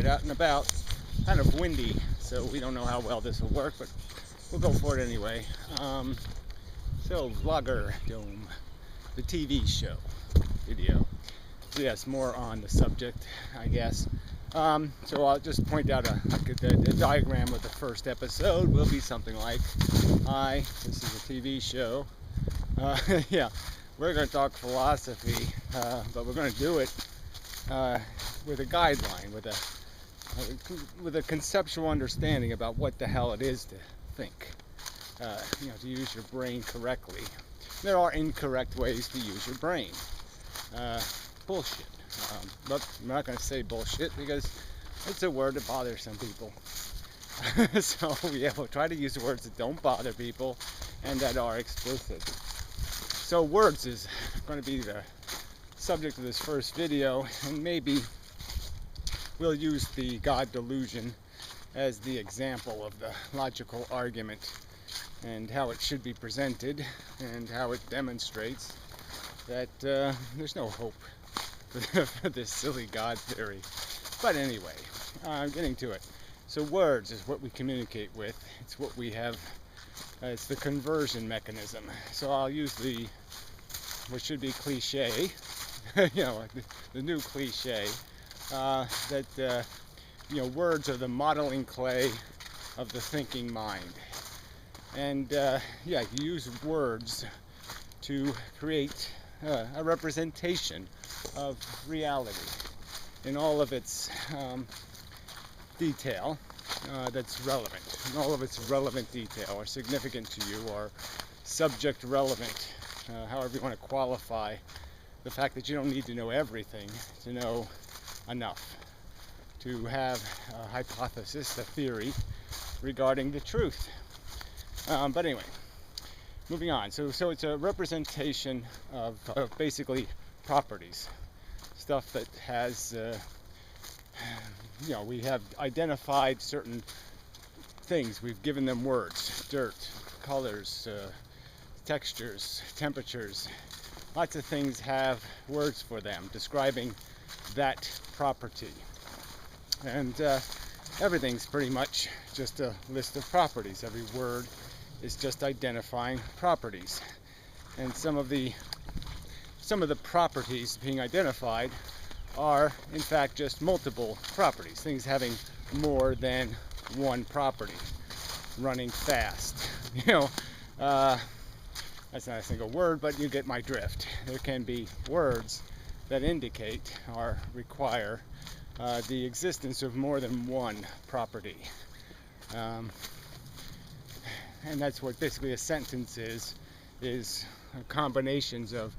outside, out and about. Kind of windy, so we don't know how well this will work, but we'll go for it anyway. So, Vlogger Dome, the TV show video. So yes, more on the subject, I guess. So I'll just point out the diagram of the first episode will be something like, hi, this is a TV show. Yeah, we're going to talk philosophy, but we're going to do it with a guideline, with a conceptual understanding about what the hell it is to think. To use your brain correctly. There are incorrect ways to use your brain. Bullshit. But I'm not going to say bullshit because it's a word that bothers some people. So yeah, we'll try to use words that don't bother people and that are explicit. So words is going to be the subject of this first video, and maybe we'll use the God delusion as the example of the logical argument and how it should be presented and how it demonstrates that there's no hope for this silly God theory. But anyway, getting to it. So words is what we communicate with. It's what we have. It's the conversion mechanism. So I'll use what should be cliche, like the new cliche, that words are the modeling clay of the thinking mind. And you use words to create a representation of reality in all of its detail that's relevant, in all of its relevant detail, or significant to you, or subject relevant, however you want to qualify the fact that you don't need to know everything to know enough to have a hypothesis, a theory regarding the truth. But anyway, moving on. So it's a representation of basically properties, stuff that has, we have identified certain things. We've given them words: dirt, colors, textures, temperatures. Lots of things have words for them describing that property. And everything's pretty much just a list of properties. Every word is just identifying properties. And some of the properties being identified are in fact just multiple properties, things having more than one property. Running fast, that's not a single word, but you get my drift. There can be words that indicate or require the existence of more than one property. And that's what basically a sentence is combinations of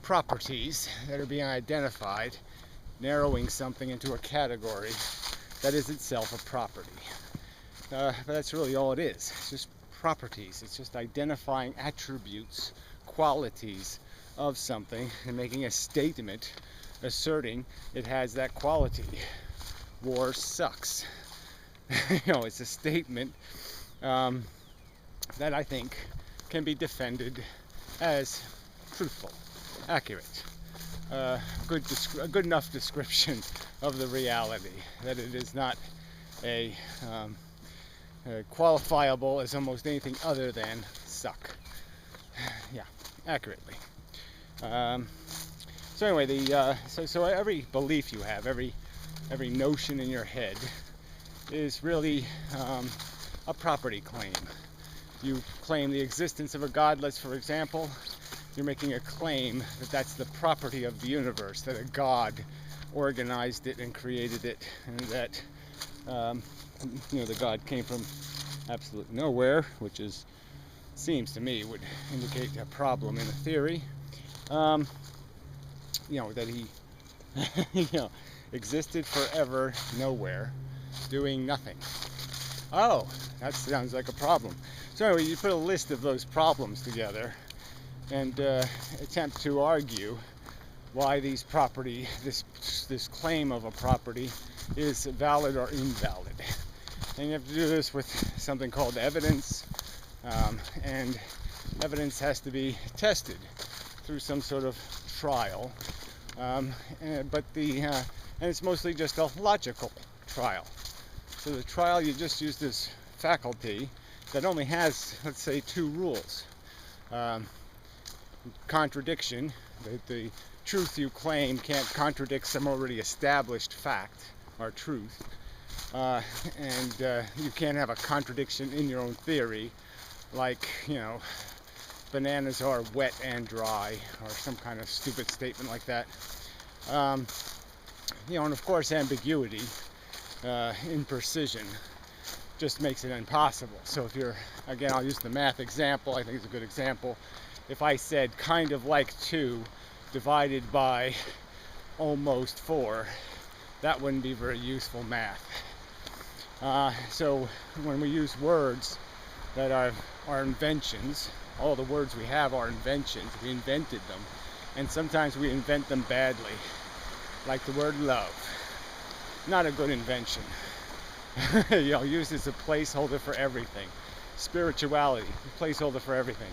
properties that are being identified, narrowing something into a category that is itself a property. But that's really all it is. It's just properties. It's just identifying attributes, qualities of something, and making a statement asserting it has that quality. War sucks. It's a statement that I think can be defended as truthful, accurate, a good enough description of the reality, that it is not qualifiable as almost anything other than suck. Yeah, accurately. So anyway, so every belief you have, every notion in your head is really a property claim. You claim the existence of a God. For example, you're making a claim that that's the property of the universe, that a God organized it and created it, and that the God came from absolute nowhere, which seems to me would indicate a problem in the theory. That he existed forever, nowhere, doing nothing. Oh, that sounds like a problem. So anyway, you put a list of those problems together and attempt to argue why this claim of a property is valid or invalid. And you have to do this with something called evidence, and evidence has to be tested through some sort of trial. And it's mostly just a logical trial. So the trial, you just use this faculty that only has, let's say, two rules. Contradiction, the truth you claim can't contradict some already established fact or truth. And you can't have a contradiction in your own theory, like, bananas are wet and dry, or some kind of stupid statement like that. And of course, ambiguity, imprecision, just makes it impossible. So if you're, again, I'll use the math example, I think it's a good example. If I said kind of like 2 divided by almost 4, that wouldn't be very useful math. So when we use words that are inventions, all the words we have are inventions. We invented them, and sometimes we invent them badly, like the word love. Not a good invention. Used as a placeholder for everything. Spirituality, a placeholder for everything.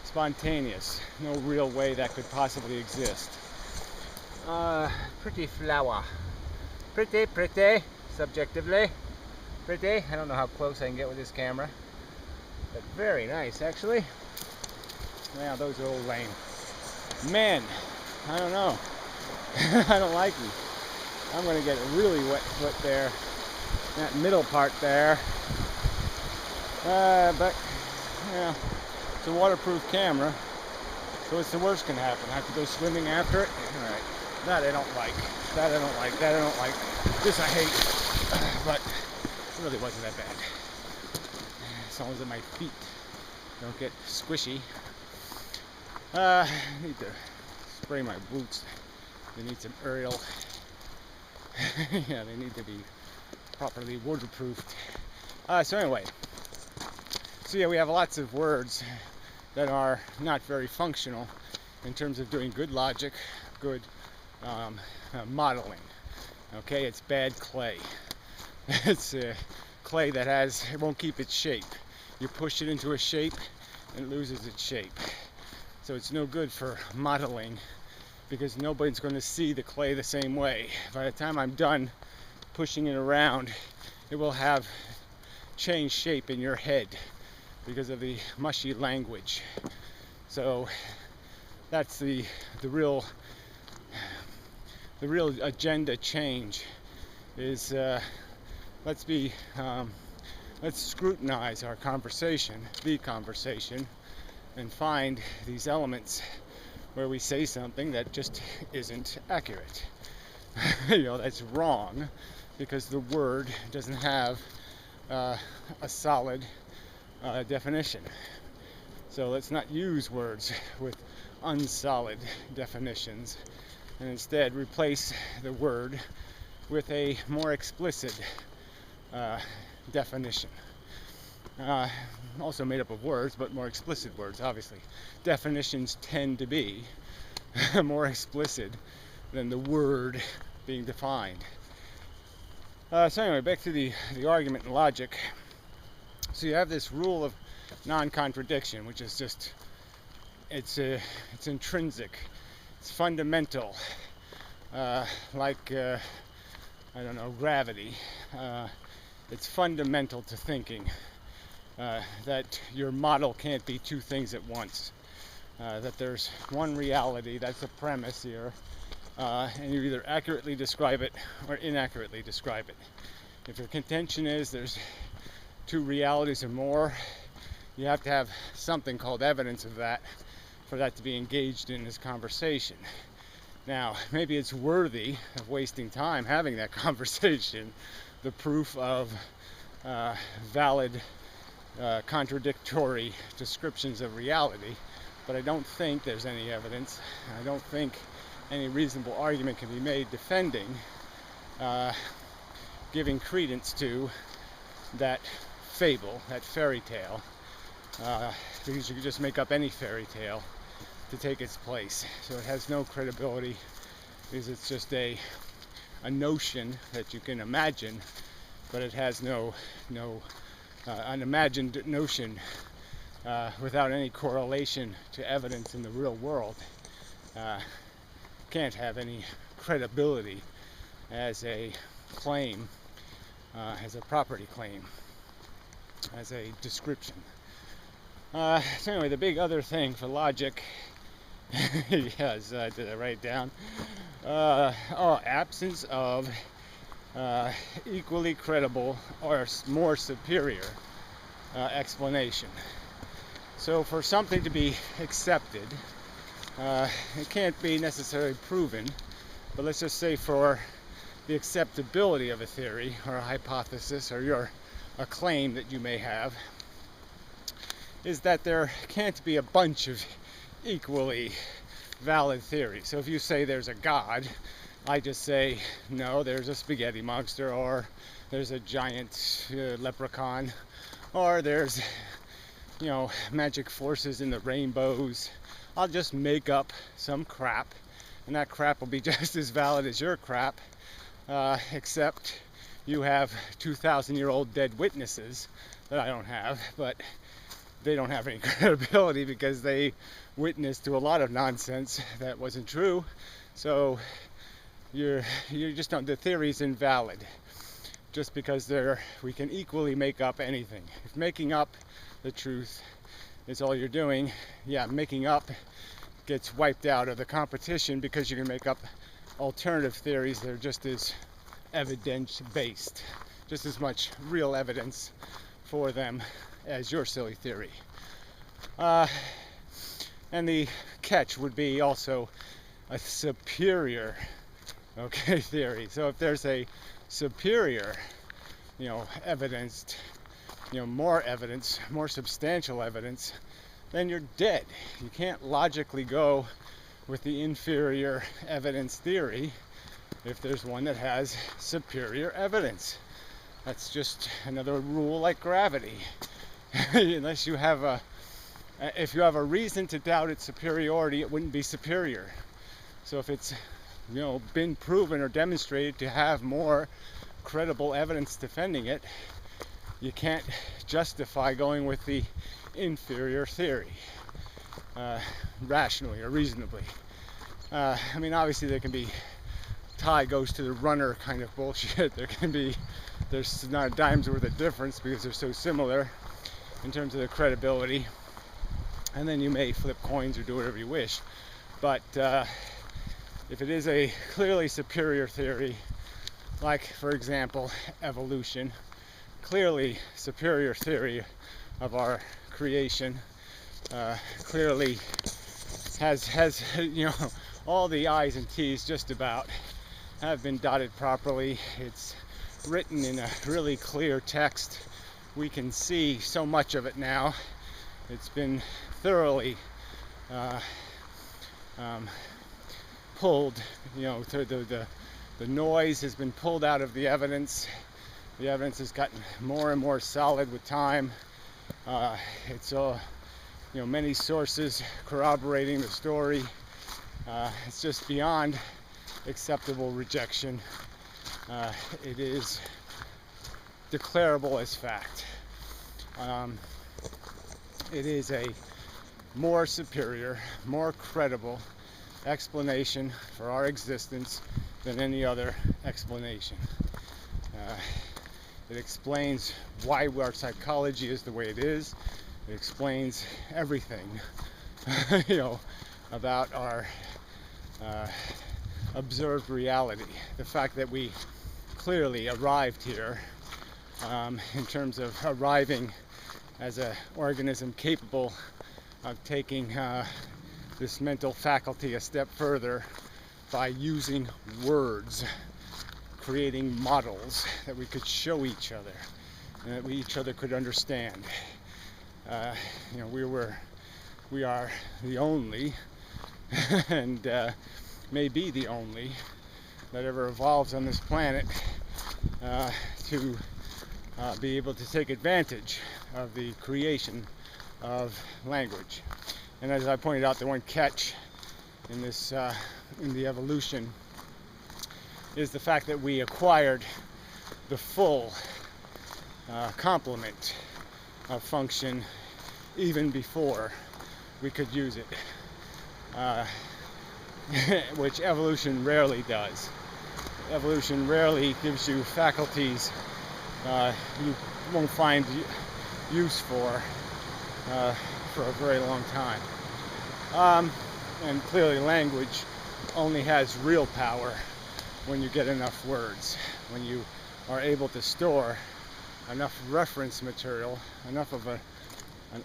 Spontaneous, no real way that could possibly exist. Pretty flower. Pretty, subjectively. Pretty. I don't know how close I can get with this camera, but very nice, actually. Now, those are all lame. Men, I don't know. I don't like them. I'm going to get a really wet foot there. That middle part there. But, it's a waterproof camera, so what's the worst can happen? I have to go swimming after it? Alright. That I don't like. That I don't like. That I don't like. This I hate. But it really wasn't that bad. As long as my feet don't get squishy. I need to spray my boots. They need some Ariel. Yeah, they need to be properly waterproofed. So anyway, we have lots of words that are not very functional in terms of doing good logic, good modeling. Okay, it's bad clay. It's clay that it won't keep its shape. You push it into a shape and it loses its shape. So it's no good for modeling because nobody's going to see the clay the same way. By the time I'm done pushing it around, it will have changed shape in your head because of the mushy language. So that's the real agenda change is let's scrutinize our conversation, the conversation, and find these elements where we say something that just isn't accurate. That's wrong because the word doesn't have a solid definition. So let's not use words with unsolid definitions, and instead replace the word with a more explicit definition. Also made up of words, but more explicit words, obviously. Definitions tend to be more explicit than the word being defined. So anyway, back to the argument and logic. So you have this rule of non-contradiction, which is just, it's intrinsic, it's fundamental, like, I don't know, gravity. It's fundamental to thinking that your model can't be two things at once, that there's one reality, that's the premise here, and you either accurately describe it or inaccurately describe it. If your contention is there's two realities or more, you have to have something called evidence of that for that to be engaged in this conversation. Now, maybe it's worthy of wasting time having that conversation, the proof of valid contradictory descriptions of reality, but I don't think there's any evidence. I don't think any reasonable argument can be made defending giving credence to that fable, that fairy tale, because you can just make up any fairy tale to take its place. So it has no credibility because it's just a notion that you can imagine, but it has an imagined notion without any correlation to evidence in the real world. Can't have any credibility as a claim as a property claim, as a description. So anyway, the big other thing for logic, yes, did I write it down? Absence of equally credible or more superior explanation. So for something to be accepted, it can't be necessarily proven, but let's just say for the acceptability of a theory or a hypothesis or a claim that you may have, is that there can't be a bunch of equally valid theories. So if you say there's a God, I just say, no, there's a spaghetti monster, or there's a giant leprechaun, or there's, magic forces in the rainbows. I'll just make up some crap, and that crap will be just as valid as your crap, except you have 2,000-year-old dead witnesses that I don't have, but they don't have any credibility because they witnessed to a lot of nonsense that wasn't true. So you just don't, the theory's invalid just because we can equally make up anything. If making up the truth is all you're doing, making up gets wiped out of the competition because you can make up alternative theories that are just as evidence based, just as much real evidence for them as your silly theory. And the catch would be also a superior theory. So if there's a superior evidenced, more evidence, more substantial evidence, then you're dead. You can't logically go with the inferior evidence theory if there's one that has superior evidence. That's just another rule like gravity. Unless you have if you have a reason to doubt its superiority, it wouldn't be superior. So if it's been proven or demonstrated to have more credible evidence defending it, you can't justify going with the inferior theory rationally or reasonably. Obviously there can be tie goes to the runner kind of bullshit. There's not a dime's worth of difference because they're so similar in terms of the credibility, and then you may flip coins or do whatever you wish. But if it is a clearly superior theory, like for example evolution, clearly superior theory of our creation, clearly has all the I's and T's just about have been dotted properly. It's written in a really clear text. We can see so much of it now. It's been thoroughly pulled, the noise has been pulled out of the evidence. The evidence has gotten more and more solid with time. It's many sources corroborating the story. It's just beyond acceptable rejection. It is declarable as fact. It is a more superior, more credible explanation for our existence than any other explanation. It explains why our psychology is the way it is. It explains everything, about our observed reality. The fact that we clearly arrived here, in terms of arriving as an organism capable of taking this mental faculty a step further by using words, creating models that we could show each other and that we each other could understand. We are the only and may be the only that ever evolves on this planet to be able to take advantage of the creation of language. And as I pointed out, the one catch in this in the evolution is the fact that we acquired the full complement of function even before we could use it, which evolution rarely does. Evolution rarely gives you faculties you won't find use for a very long time. And clearly language only has real power when you get enough words, when you are able to store enough reference material, enough of an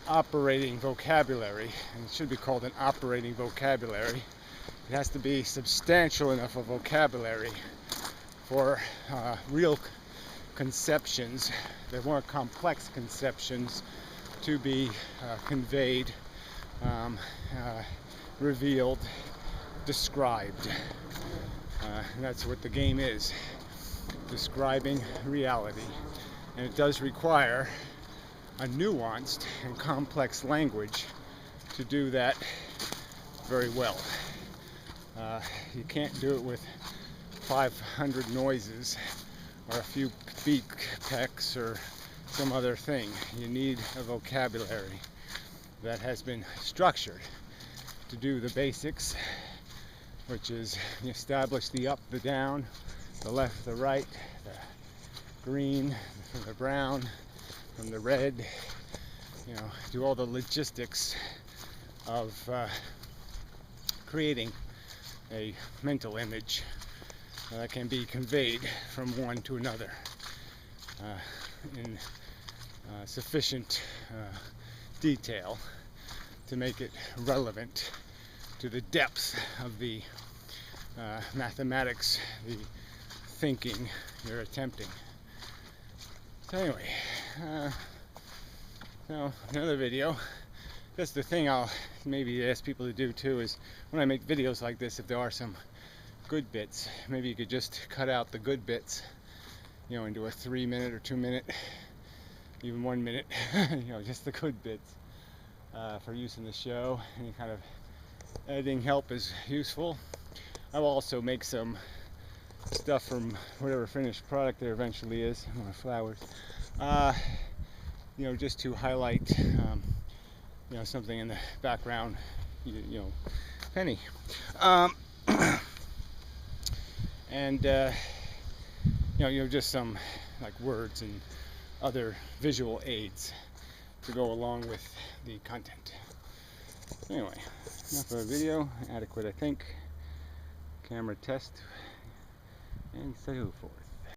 operating vocabulary, and it should be called an operating vocabulary. It has to be substantial enough of vocabulary for real conceptions, the more complex conceptions, to be conveyed, revealed, described. And that's what the game is, describing reality. And it does require a nuanced and complex language to do that very well. You can't do it with 500 noises or a few beat pecks or some other thing. You need a vocabulary that has been structured to do the basics, which is establish the up, the down, the left, the right, the green from the brown, from the red, do all the logistics of creating a mental image that can be conveyed from one to another in sufficient detail to make it relevant to the depth of the mathematics, the thinking you're attempting. So anyway, another video. That's the thing I'll maybe ask people to do too, is when I make videos like this, if there are some good bits, maybe you could just cut out the good bits, into a 3-minute or 2-minute, even 1 minute, just the good bits for use in the show. Any kind of editing help is useful. I will also make some stuff from whatever finished product there eventually is, my flowers, just to highlight something in the background, penny, and just some like words and other visual aids to go along with the content. Anyway, enough of a video, adequate I think. Camera test, and salute for it.